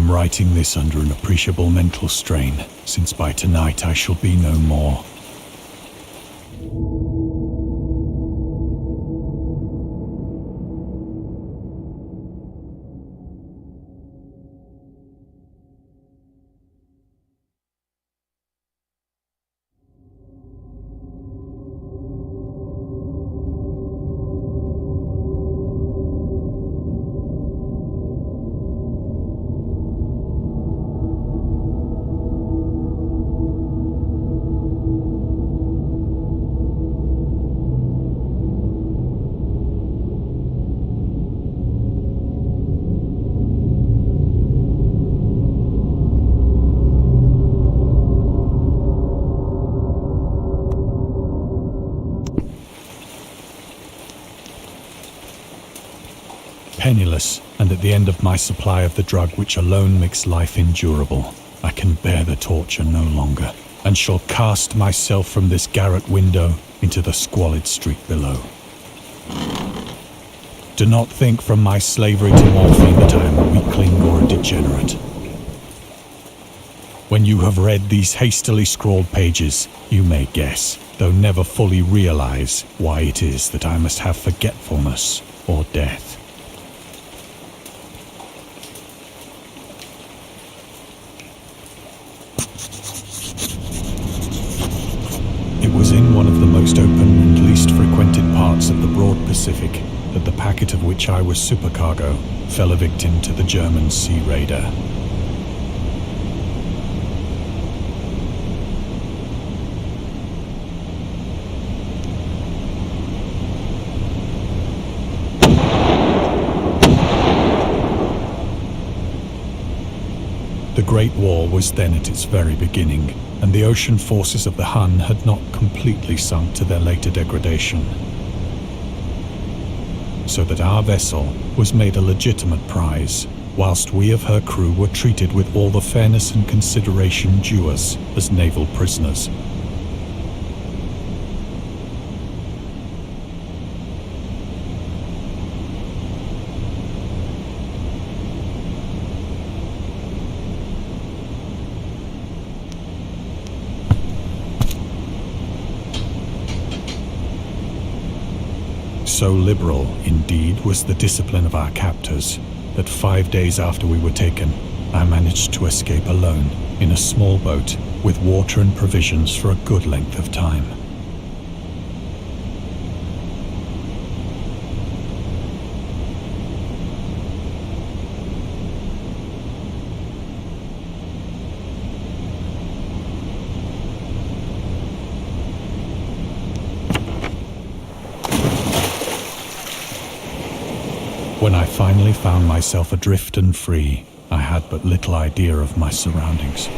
am writing this under an appreciable mental strain, since by tonight I shall be no more. Penniless, and at the end of my supply of the drug which alone makes life endurable, I can bear the torture no longer, and shall cast myself from this garret window into the squalid street below. Do not think from my slavery to morphine that I am a weakling or a degenerate. When you have read these hastily scrawled pages, you may guess, though never fully realize, why it is that I must have forgetfulness or death. It was in one of the most open and least frequented parts of the broad Pacific that the packet of which I was supercargo fell a victim to the German sea raider. The Great War was then at its very beginning, and the ocean forces of the Hun had not completely sunk to their later degradation. So that our vessel was made a legitimate prize, whilst we of her crew were treated with all the fairness and consideration due us as naval prisoners. So liberal, indeed, was the discipline of our captors, that 5 days after we were taken, I managed to escape alone, in a small boat, with water and provisions for a good length of time. When I finally found myself adrift and free, I had but little idea of my surroundings.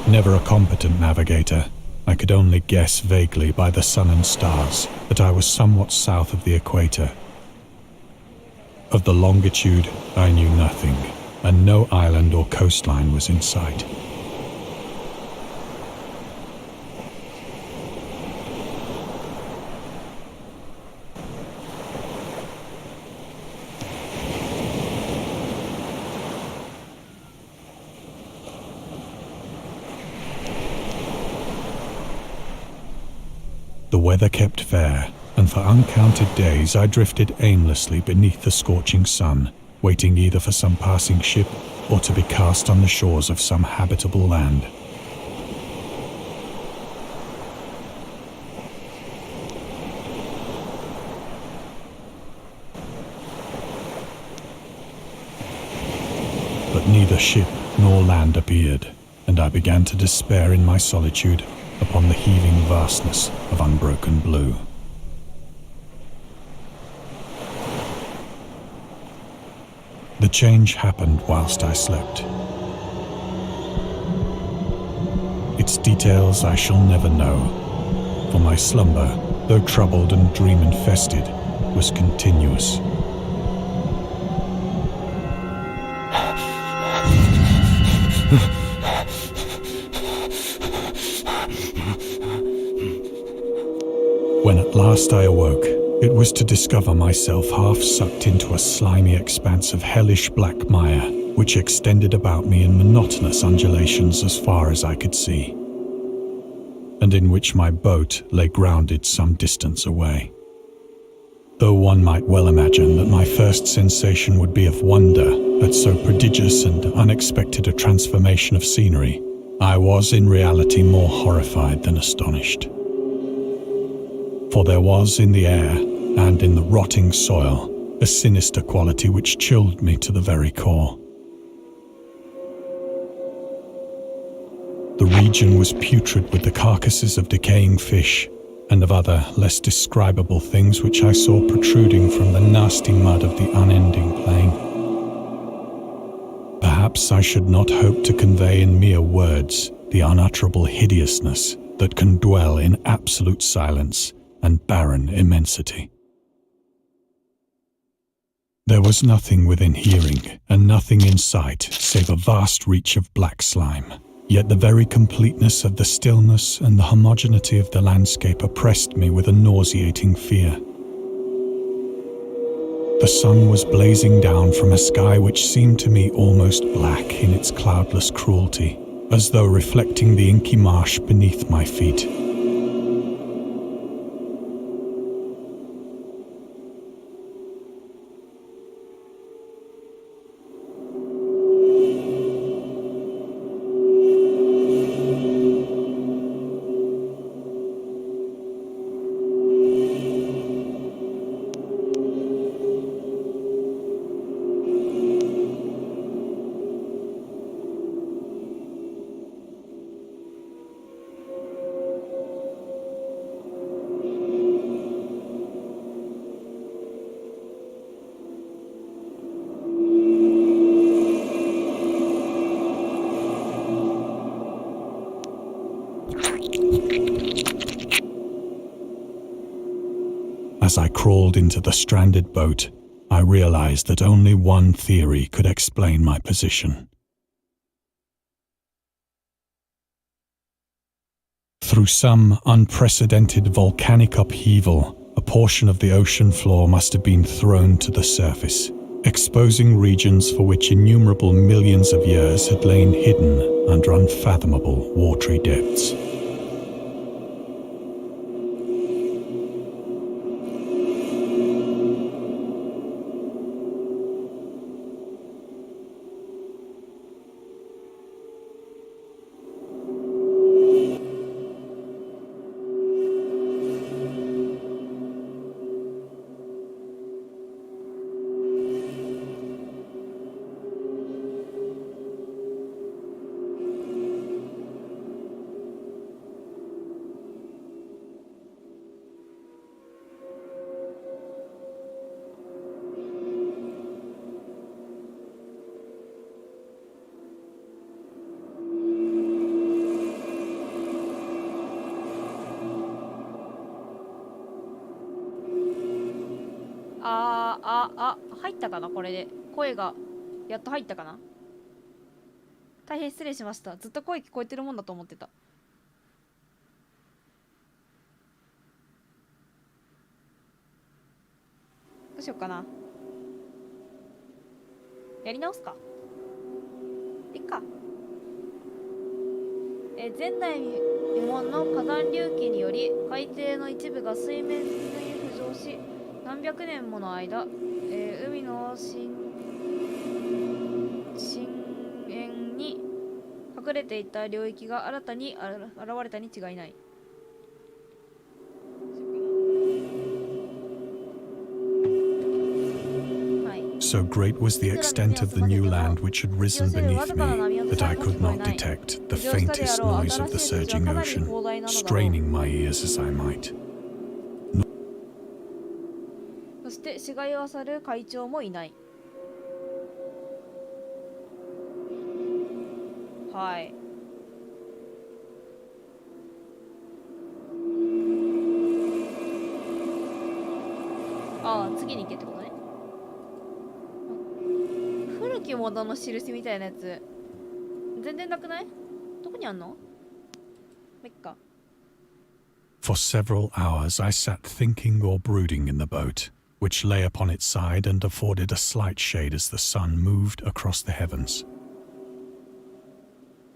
Never a competent navigator, I could only guess vaguely by the sun and stars that I was somewhat south of the equator. Of the longitude, I knew nothing, and no island or coastline was in sight. The weather kept fair, and for uncounted days I drifted aimlessly beneath the scorching sun, waiting either for some passing ship or to be cast on the shores of some habitable land. But neither ship nor land appeared, and I began to despair in my solitude upon the heaving vastness of unbroken blue. The change happened whilst I slept. Its details I shall never know, for my slumber, though troubled and dream-infested, was continuous. When at last I awoke, it was to discover myself half sucked into a slimy expanse of hellish black mire, which extended about me in monotonous undulations as far as I could see, and in which my boat lay grounded some distance away. Though one might well imagine that my first sensation would be of wonder at so prodigious and unexpected a transformation of scenery, I was in reality more horrified than astonished. For there was in the air and in the rotting soil a sinister quality which chilled me to the very core. The region was putrid with the carcasses of decaying fish and of other less describable things which I saw protruding from the nasty mud of the unending plain. Perhaps I should not hope to convey in mere words the unutterable hideousness that can dwell in absolute silence and barren immensity. There was nothing within hearing and nothing in sight save a vast reach of black slime. Yet the very completeness of the stillness and the homogeneity of the landscape oppressed me with a nauseating fear. The sun was blazing down from a sky which seemed to me almost black in its cloudless cruelty, as though reflecting the inky marsh beneath my feet. As I crawled into the stranded boat, I realized that only one theory could explain my position. Through some unprecedented volcanic upheaval, a portion of the ocean floor must have been thrown to the surface, exposing regions for which innumerable millions of years had lain hidden under unfathomable watery depths.入ったかな。これで声がやっと入ったかな。大変失礼しました。ずっと声聞こえてるもんだと思ってた。どうしようかな。やり直すか。いっか。前代未聞の火山隆起により海底の一部が水面に浮上し、何百年もの間、海の深淵に隠れていた領域が新たに現れたに違いない。So great was the extent of the new land which had risen beneath me that I could not detect the faintest noise of the surging ocean, straining my ears as I might. そして死骸を漁る会長もいない。はい。ああ、次に行けってことね。古きものの印みたいなやつ全然なくない？どこにあんの？まあ、いっか。 For several hours I sat thinking or brooding in the boat, which lay upon its side and afforded a slight shade as the sun moved across the heavens.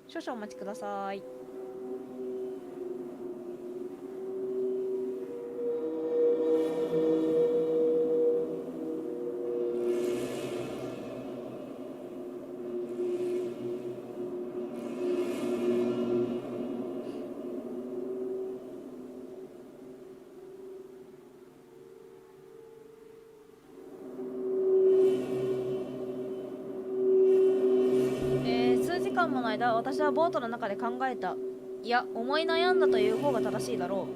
少々お待ちください。数時間もの間、私はボートの中で考えた。いや、思い悩んだという方が正しいだろ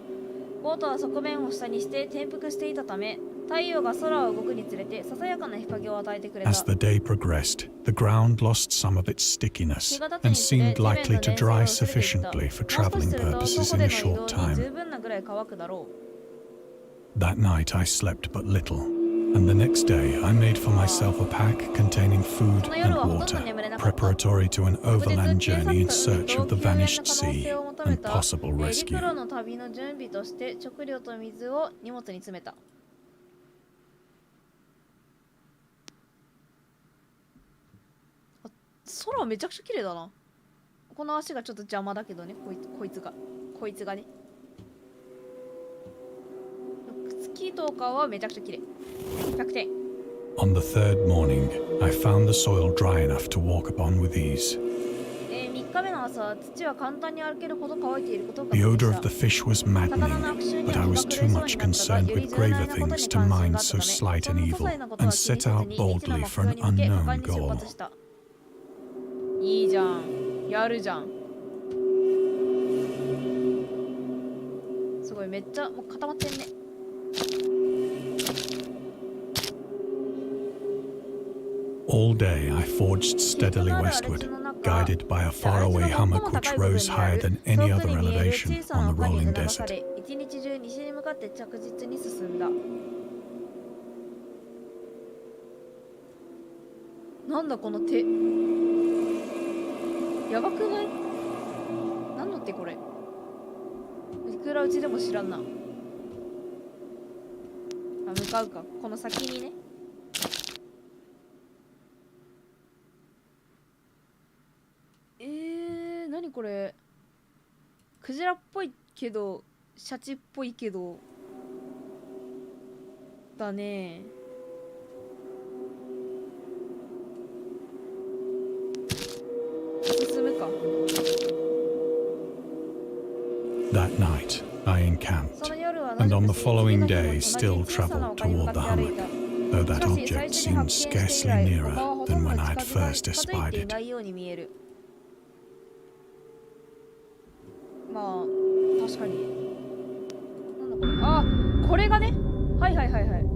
う。ボートは側面を下にして転覆していたため、太陽が空を動くにつれてささやかな日陰を与えてくれた。 As the day progressed, the ground lost some of its stickiness and seemed likely to dry sufficiently for traveling purposes in a short time. That night I slept but little, and the next day I made for myself a pack containing food and water, preparatory to an overland journey in search of the vanished sea and possible rescue. 陸路の旅の準備として食料と水を荷物に詰めた。空めちゃくちゃ綺麗だな。この足がちょっと邪魔だけどね、こいつがね。月とかはめちゃくちゃ綺麗。100点。On the third morning, I found the soil dry enough to walk upon with ease. 3日目の朝、土は簡単に歩けるほど乾いていることが The 確認 odor し of た。 the fish was maddening, but I was too much concerned with graver things to mind so slight an evil, and set out boldly for an unknown goal. いいじゃん。やるじゃん。すごい、めっちゃもう固まってんね。All day I forged steadily westward, guided by a faraway hummock which rose higher than any other elevation on the rolling desert. 一日中西に向かって着実に進んだ。なんだこの手。やばくない？何の手これ？いくらうちでも知らんな。あ、向かうか。この先にね。何これ？クジラっぽいけど、シャチっぽいけど。だね。進むか。That night, I encamped, and on the following day still travelled toward the hummock, though that object seemed scarcely nearer than when I had first espied it. まあ、確かに。なんだこれ。あ、これがね。はいはいはいはい。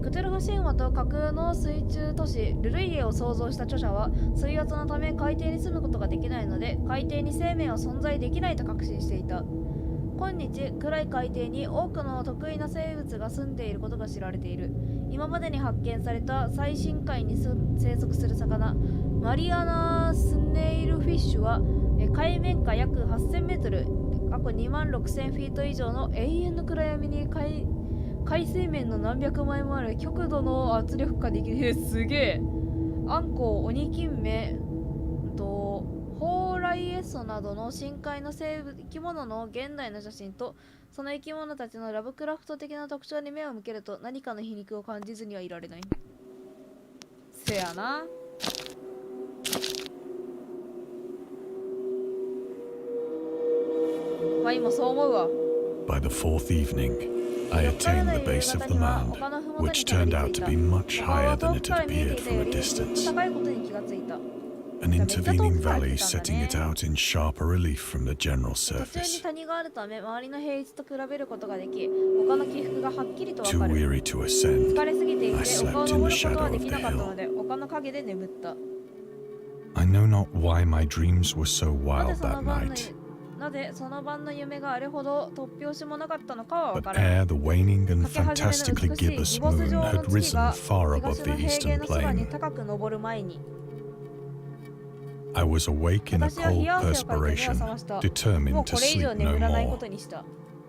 クトゥルフ神話と架空の水中都市ルルイエを創造した著者は、水圧のため海底に住むことができないので、海底に生命は存在できないと確信していた。今日、暗い海底に多くの特異な生物が住んでいることが知られている。今までに発見された最深海に生息する魚、マリアナスネイルフィッシュは、海面下約8000メートル、過去26000フィート以上の永遠の暗闇に海水面の何百倍もある極度の圧力下できる。すげえ。アンコウ、オニキンメ、ホーライエソなどの深海の生き物の現代の写真と、その生き物たちのラブクラフト的な特徴に目を向けると、何かの皮肉を感じずにはいられない。せやな。まあ今そう思うわ。 By the fourth evening, I attained the base of the mound, which turned out to be much higher than it had appeared from a distance. An intervening valley setting it out in sharper relief from the general surface. Too weary to ascend, I slept in the shadow of the hill. I know not why my dreams were so wild that night. But ere the waning and fantastically gibbous moon had risen far above the eastern plain, I was awake in a cold perspiration, determined to sleep no more.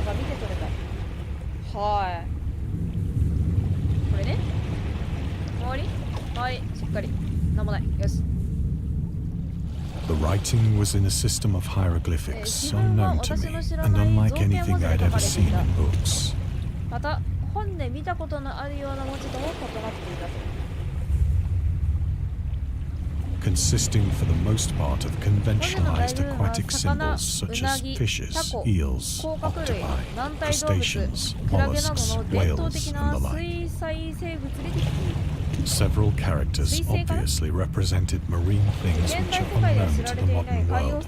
のが見て取れた。はい。っかり。なんもない。よし。 The writing was in a system of hieroglyphics unknown to me and unlike anything I'd ever seen in books. また本で見たことのあるような文字とも異なっていた。 Consisting for the most part of conventionalized aquatic symbols such as fishes, eels, octopi, crustaceans, mollusks, whales, and the like. Several characters obviously represented marine things which are unknown to the modern world.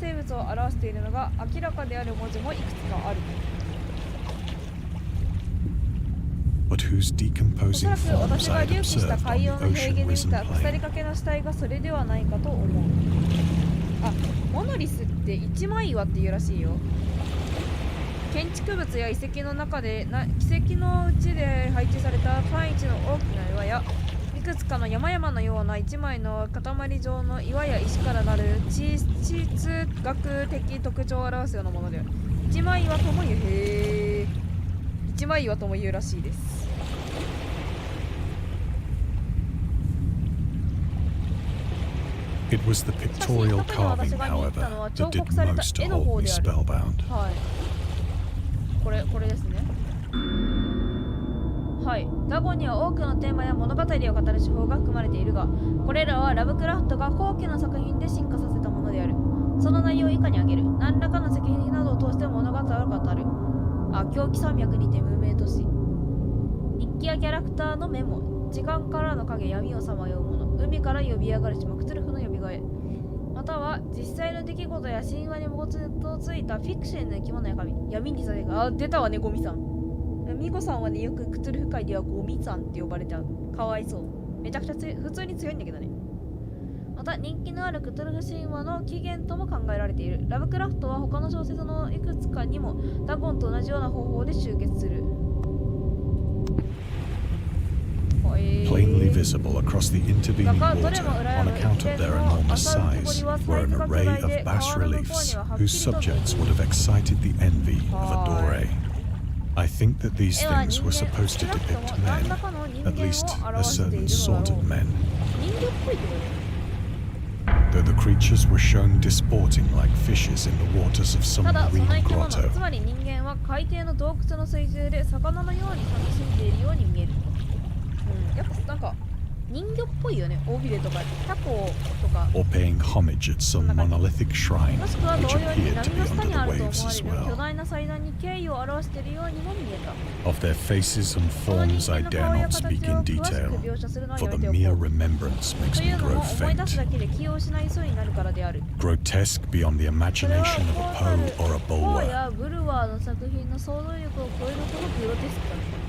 But whose decomposing forms I had observed on the ocean-risen plain. モノリスって一枚岩っていうらしいよ。建築物や遺跡の中で奇跡のうちで配置された単一の大きな岩やいくつかの山々のような一枚の塊状の岩や石からなる地質学的特徴を表すようなもので、一枚岩とも言う。へー、一枚岩とも言うらしいです。 It was the pictorial carving, however, that did most to hold me spellbound. はい。これですね。はい。ダゴンには多くのテーマや物語を語る手法が含まれているが、これらはラブクラフトが後期の作品で進化させたものである。その内容を以下に挙げる。何らかの石碑などを通して物語を語る。狂気山脈にて無名都市。日記やキャラクターのメモ。時間からの影、闇をさまようもの。海から呼び上がる島、クトゥルフの呼び声。または実際の出来事や神話に基づいたフィクションの生き物や神、闇にされが、出たわね、ゴミさん。ミコさんはね、よくクトゥルフ界ではゴミさんって呼ばれちゃう。かわいそう。めちゃくちゃ普通に強いんだけどね。また人気のあるクトゥルフ神話の起源とも考えられている。ラブクラフトは他の小説のいくつかにもダゴンと同じような方法で集結する。Plainly visible across the intervening water on account of their enormous size were an array of bas-reliefs whose subjects would have excited the envy of a Dore. I think that these things were supposed to depict men, at least a certain sort of men. Though the creatures were shown disporting like fishes in the waters of some marine grotto. つまり人間は海底の洞窟の水中で魚のように楽しんでいるように見える。やっぱなんか人魚っぽいよね。尾びれとかタコとか。 Or paying homage at some monolithic shrine もしくは which 同様に appeared to 波 be の下 under に the あると waves 思わ as れる well. 巨大な祭壇に敬意を表しているようにも見えた。 Of their faces and forms I dare not speak in detail, for the mere remembrance makes とい me うの grow も思い出 faint. すだけで気を失いそうになるからである。 Grotesque beyond the imagination of a Poe or a ポー Bulwer, やブルワーの作品の想像力を超えるほどグロテスクだ。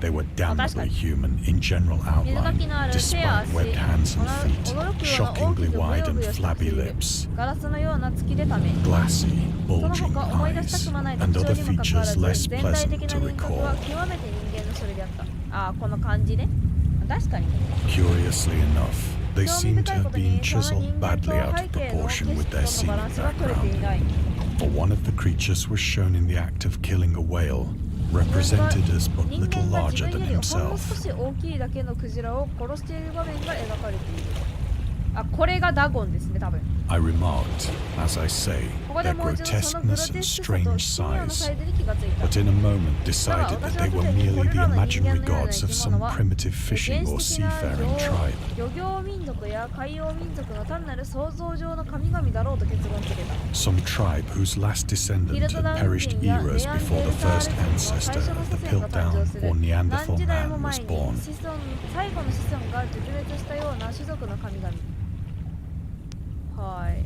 they were damnably human in general outline, despite webbed hands and feet, shockingly wide and flabby lips, ガラスのような月でため。 glassy, その bulging 他思い出したくもない eyes, 特 and 徴 other にもかかわら features ず less 全体 pleasant 的 to な人格 recall. は極めて人間のそれであった。この感じね。確かに。 Curiously enough, they seem to have been chiseled badly out of proportion with their scenic background. For one of the creatures was shown in the act of killing a whale, represented as but 人 little 間が自 larger 分 than よりほんの himself. 少し大きいだけのクジラを殺している場面が描かれている。これがダゴンですね、多分。 I remarked, as I say, ここで their もう一度そのグロ grotesqueness テ and スクさと strange 奇妙な size, サイズに気がついた。 but in a moment decided that they were merely the imaginary gods of some primitive fishing or seafaring tribe. 漁業民族や海洋民族の単なる想像上の神々だろうと結論付けた。 Some tribe whose last descendant had perished eras before the first ancestor of the Piltdown or Neanderthal 何時代も man 前 was に born. 最後の子孫が絶滅したような種族の神々。はい。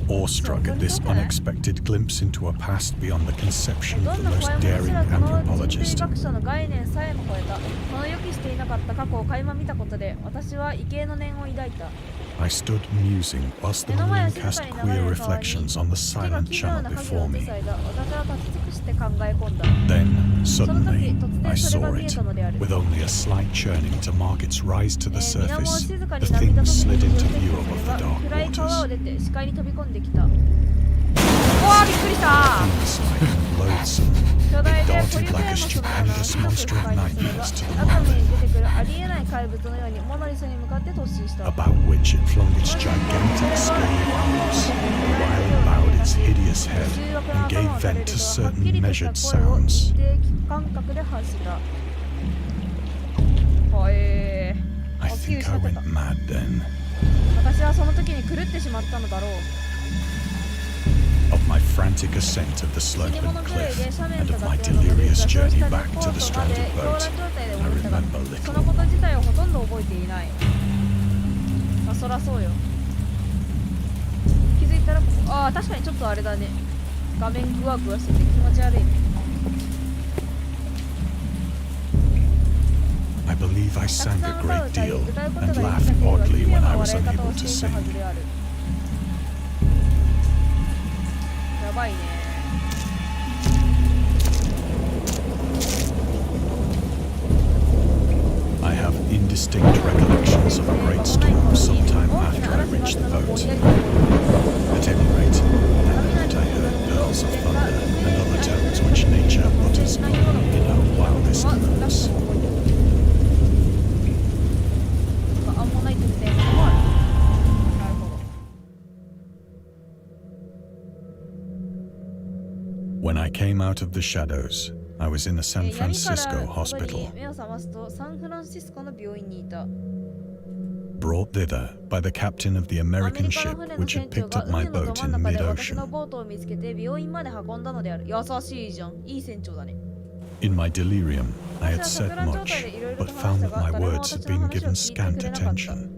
Awestruck at this unexpected glimpse into a past beyond the conception ど of ん the な most 怖いもの daring 知らずの人類 anthropologist. 学者の概念さえも超えた。この予期していなかった過去を垣間見たことで、私は畏敬の念を抱いた。 I stood musing whilst the 目の前 moon を静か cast に流 queer れる川に reflections on the 月が silent 奇妙 channel な影 before を me. 塞いだ。私は立ち尽くして考え込んだ。 Then, その時、 suddenly, 突 I 然それ saw が見え it, たのである。 with only a slight churning to mark its rise to the 水面を surface. 静か The に波 thing 立たせて slid いる into 天 view 国 above が the dark 暗い川を waters. 出て視界に飛び込んできた。うわー、びっくりした。 Fiend-like and loathsome, 巨大 it でポリ darted フェー like a モスのような stupendous 白く monster 深 of い水 nightmares to the が熱海 market. に出てくるありえない怪物のようにモノリスに向かって突進した。 about which it flung its gigantic scaly arms, while it bowed its hideous head and gave vent to certain measured sounds. 一定間隔で発した。I think I went mad then. 私はその時に狂ってしまったのだろう。 Of my frantic ascent of the sloping cliff and of my delirious journey back to the stranded boat, I remember その little. こと自体をほとんど覚えていない。まあそらそうよ。気づいたらここ。ああ、確かにちょっとあれだね。画面グワグワしてて気持ち悪いね。 I believe I sang a great deal and laughed oddly when I was unable to sing. やばいね。 I have indistinct recollections of a great storm sometime after I reached the boat. At any rate, that I heard pearls of thunder and other tones which nature utters in her wildest moods. アンモナイトみたいなのもある。なるほど。 When I came out of the shadows, I was in a San Francisco hospital, 目を覚ますとサンフランシスコの病院にいた。 brought thither by the captain of the アメ American リカ ship の船の which 船 had 長 picked が up my 海のど boat 真 in ん中で私の mid-ocean. ボートを見つけて病院まで運んだのである。優しいじゃん。いい船長だね。 In my delirium, I had said much, but found that my words had been given scant attention.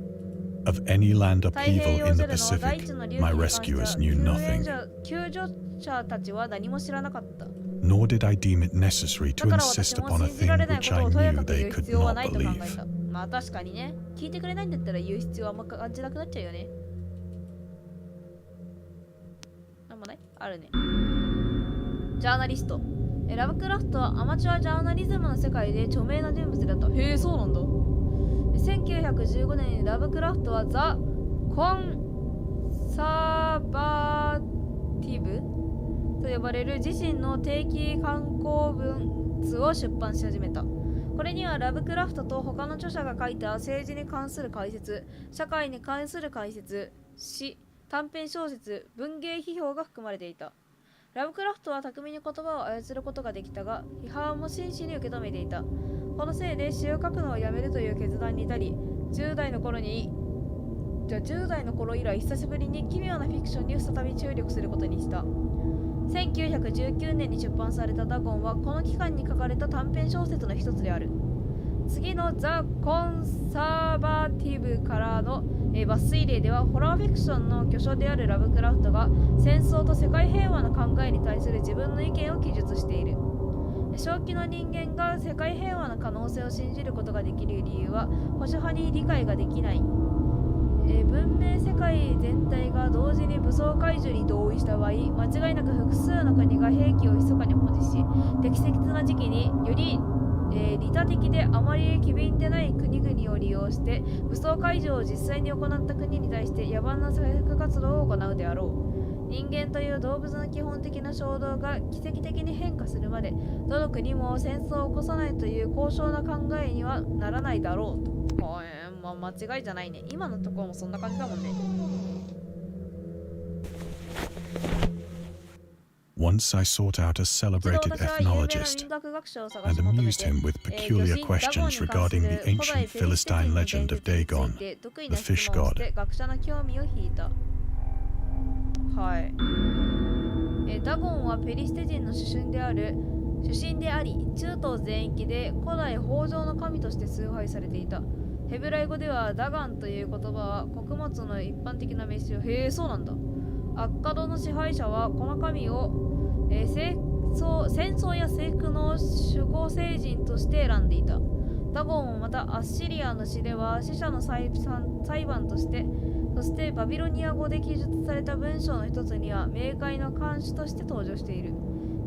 Of any land 太平 upheaval 洋 in 上 the での大 Pacific, 地の隆起 my に関しては rescuers knew nothing, 救助者たちは何も知らなかった。 nor did I deem it necessary だ to から私 insist も upon a 信じら thing れないこ which と I をとや knew かく言 they う could 必要は not ないと考え believe. た。まあ確かにね。聞いてくれないんだったら言う必要はあんま感じなくなっちゃうよね。なんもないあるね。ジャーナリスト。ラブクラフトはアマチュアジャーナリズムの世界で著名な人物だった。へえ、そうなんだ。1915年にラブクラフトはザ・コンサバティブと呼ばれる自身の定期刊行文を出版し始めた。これにはラブクラフトと他の著者が書いた政治に関する解説、社会に関する解説、詩、短編小説、文芸批評が含まれていた。ラブクラフトは巧みに言葉を操ることができたが、批判も真摯に受け止めていた。このせいで詩を書くのをやめるという決断に至り、10代の頃以来久しぶりに奇妙なフィクションに再び注力することにした。1919年に出版されたダゴンはこの期間に書かれた短編小説の一つである。次のザ・コンサバティブからの抜粋例では、ホラーフィクションの巨匠であるラブクラフトが戦争と世界平和の考えに対する自分の意見を記述している。正気の人間が世界平和の可能性を信じることができる理由は保守派に理解ができない。文明世界全体が同時に武装解除に同意した場合、間違いなく複数の国が兵器を密かに保持し、適切な時期により利他的であまり機敏でない国々を利用して武装解除を実際に行った国に対して野蛮な征服活動を行うであろう。人間という動物の基本的な衝動が奇跡的に変化するまでどの国も戦争を起こさないという高尚な考えにはならないだろうと。まあ、間違いじゃないね。今のところもそんな感じだもんね。Once I sought out a celebrated ethnologist and amused him with peculiar questions regarding the ancient Philistine legend of Dagon, the fish god. 学者の興味を引いた。はい。ダゴンはペリシテ人の主神であり、中東全域で古代豊穣の神として崇拝されていた。ヘブライ語ではダガンという言葉は穀物の一般的な名詞を、へえ、そうなんだ。アッカドの支配者はこの神を、戦争や征服の守護聖人として選んでいた。ダゴンもまたアッシリアの詩では死者の裁判として、そしてバビロニア語で記述された文章の一つには冥界の看守として登場している。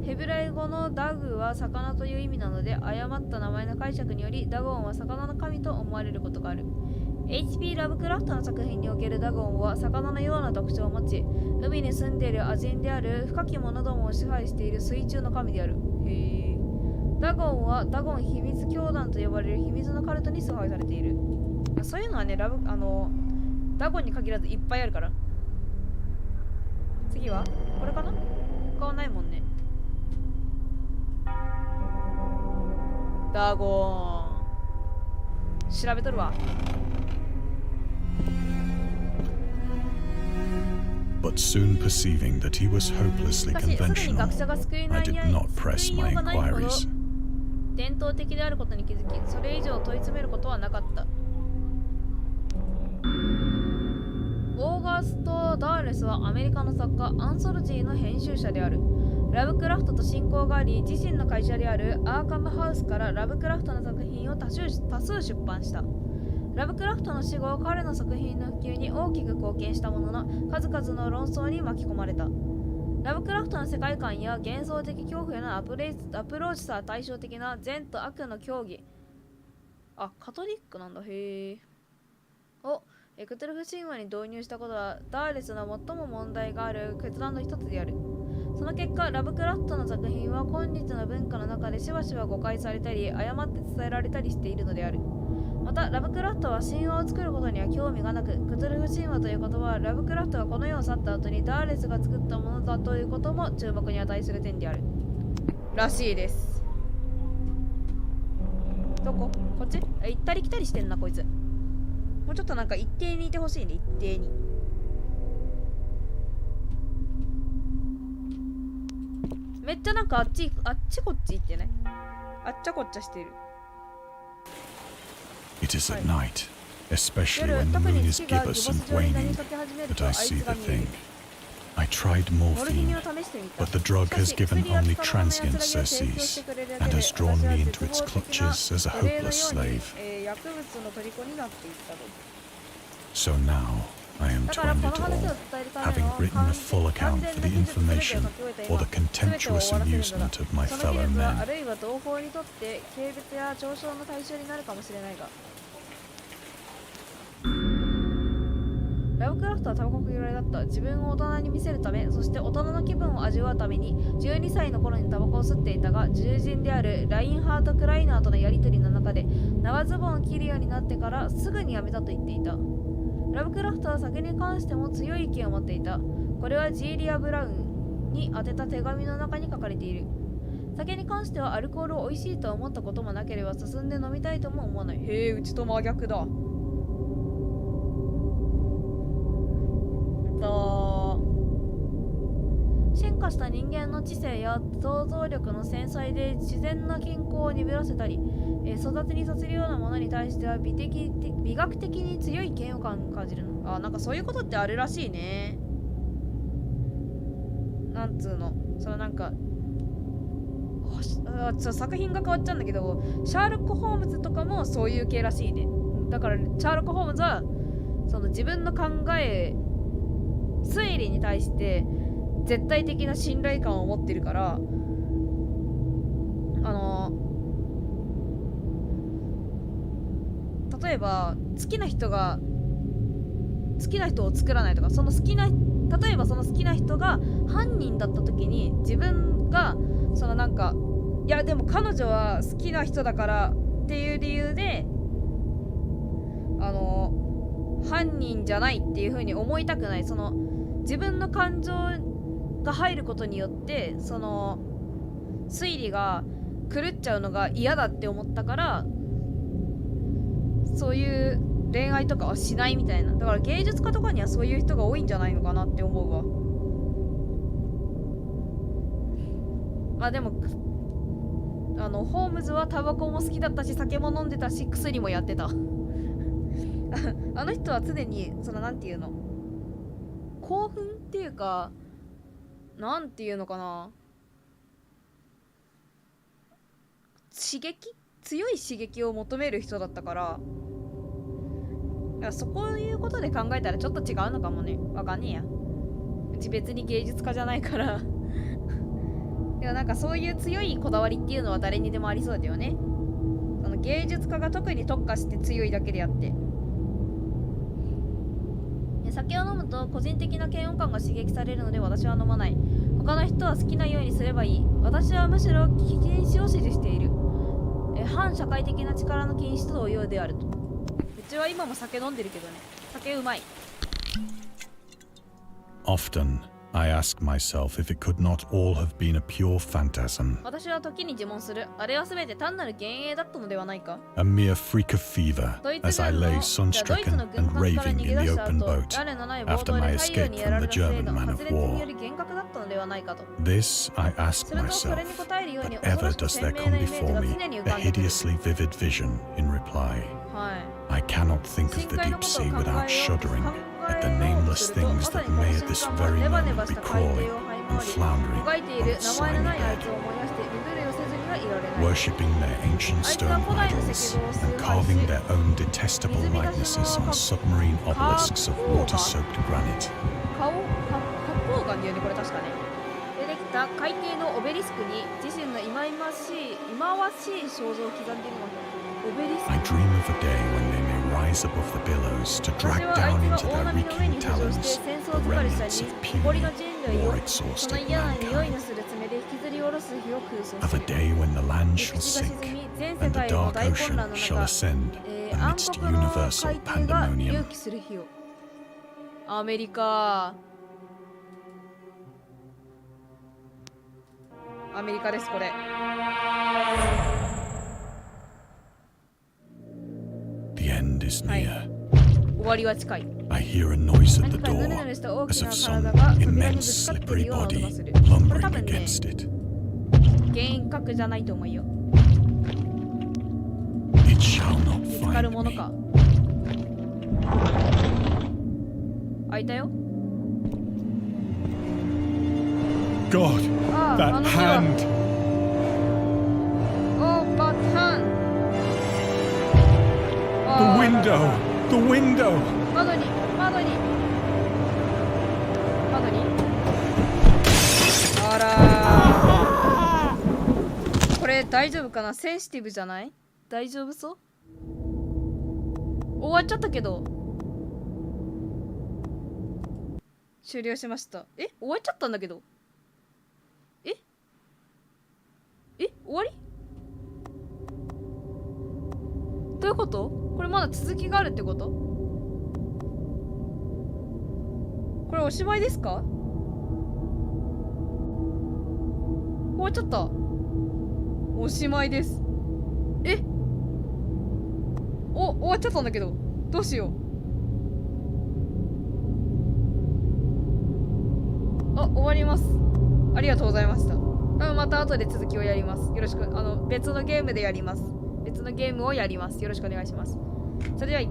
ヘブライ語のダグは魚という意味なので、誤った名前の解釈によりダゴンは魚の神と思われることがある。H.P. ラブクラフトの作品におけるダゴンは魚のような特徴を持ち、海に住んでいるアジンである深き者どもを支配している水中の神である。へえ。ダゴンはダゴン秘密教団と呼ばれる秘密のカルトに崇拝されている。そういうのはね、ダゴンに限らずいっぱいあるから。次はこれかな。他はないもんね。ダゴン調べとるわ。But soon perceiving that he was hopelessly しかし、すぐに conventional, 学者が救い I ない did に not press 救いよ my うがないほど inquiries. 伝統的であることに気づき、それ以上問い詰めることはなかった。オーガスト・ダーレスはアメリカの作家、アンソロジーの編集者である。ラブクラフトと親交があり、自身の会社であるアーカムハウスからラブクラフトの作品を多数出版した。ラブクラフトの死後、彼の作品の普及に大きく貢献したものの、数々の論争に巻き込まれた。ラブクラフトの世界観や幻想的恐怖へのアプローチさは対照的な善と悪の協議。あ、カトリックなんだ。へえ。クトゥルフ神話に導入したことはダーレスの最も問題がある決断の一つである。その結果、ラブクラフトの作品は今日の文化の中でしばしば誤解されたり誤って伝えられたりしているのである。また、ラブクラフトは神話を作ることには興味がなく、クトゥルフ神話という言葉はラブクラフトがこの世を去った後にダーレスが作ったものだということも注目に値する点である。らしいです。どこ？こっち？行ったり来たりしてんな、こいつ。もうちょっとなんか一定にいてほしいね、一定に。めっちゃなんかあっちこっち行ってね。あっちゃこっちゃしてる。It is at night, especially when the moon is gibbous and waning, that I see the thing. I tried morphine, but the drug has given only transient surcease, and has drawn me into its clutches as a hopeless slave. So now I am to end it all, having written a full account for the information or the contemptuous amusement of my fellow men. ラブクラフトはタバコ嫌いだった。自分を大人に見せるため、そして大人の気分を味わうために12歳の頃にタバコを吸っていたが、獣人であるラインハート・クライナーとのやり取りの中で長ズボンを着るようになってからすぐにやめたと言っていた。ラブクラフトは酒に関しても強い意見を持っていた。これはジーリア・ブラウンに宛てた手紙の中に書かれている。酒に関してはアルコールを美味しいと思ったこともなければ進んで飲みたいとも思わない。へえ、うちと真逆だ。進化した人間の知性や想像力の繊細で自然な均衡を鈍らせたり、育てにさせるようなものに対しては美学的に強い嫌悪感を感じるの。なんかそういうことってあるらしいね。なんつうの、そのなんか作品が変わっちゃうんだけど、シャーロック・ホームズとかもそういう系らしいね。だからシャーロック・ホームズはその自分の考え推理に対して絶対的な信頼感を持ってるから、例えば好きな人を作らないとか、例えばその好きな人が犯人だった時に自分がそのなんか、いやでも彼女は好きな人だからっていう理由で犯人じゃないっていう風に思いたくない。その自分の感情が入ることによってその推理が狂っちゃうのが嫌だって思ったから、そういう恋愛とかはしないみたいな。だから芸術家とかにはそういう人が多いんじゃないのかなって思うわ。まあでもホームズはタバコも好きだったし、酒も飲んでたし、薬もやってた。あの人は常にそのなんていうの、興奮っていうか、なんていうのかな、強い刺激を求める人だったから、そういうことで考えたらちょっと違うのかもね。わかんねえや、うち別に芸術家じゃないからいや、なんかそういう強いこだわりっていうのは誰にでもありそうだよね。その芸術家が特に特化して強いだけであって、酒を飲むと個人的な嫌悪感が刺激されるので私は飲まない。他の人は好きなようにすればいい。私はむしろ禁止を支持している。反社会的な力の禁止と同様であると。うちは今も酒飲んでるけどね。酒うまい。Often, I ask myself if it could not all have been a pure phantasm. 私は時に自問する。あれはすべて単なる幻影だったのではないか。A mere freak of fever as I lay sunstricken and raving in the open boat after my escape from the German man of war. This I ask myself, but ever does there come before me a hideously vivid vision in reply. I cannot think of the deep sea without shuddering at the nameless things that may at this very moment be crawling and floundering on its slimy bed, worshipping their ancient stone idols and carving their own detestable likenesses on submarine obelisks of water-soaked granite. 出てきた海底のオベリスクに自身の忌まわしい肖像を刻んでいるのだ。I dream of a day when they may rise above the billows to drag down into their reeking talons the remnants of puny, war-exhausted mankind. Of a day when the land shall sink and the dark ocean shall ascend amidst universal pandemonium. アメリカですこれ。The end is near. 終わりは近い。 I hear a noise at the door, as of some immense slippery body lumbering against it. 幻覚じゃないと思うよ。 It shall not 見つかる find もの me. か。開いたよ。 God, that hand! Oh, that hand! The window! The window! 窓にあらー、これ大丈夫かな。センシティブじゃない？大丈夫そう？終わっちゃったけど終了しました。終わっちゃったんだけど。終わり？どういうこと？これまだ続きがあるってこと？これおしまいですか？終わっちゃった。おしまいです。終わっちゃったんだけど。どうしよう。終わります。ありがとうございました。また後で続きをやります。よろしく。別のゲームでやります。別のゲームをやります。よろしくお願いします。それでは